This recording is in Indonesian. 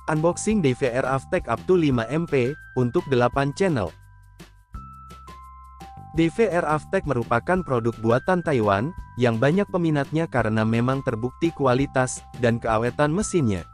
Unboxing DVR Avtech up to 5 MP, untuk 8 channel. DVR Avtech merupakan produk buatan Taiwan, yang banyak peminatnya karena memang terbukti kualitas, dan keawetan mesinnya.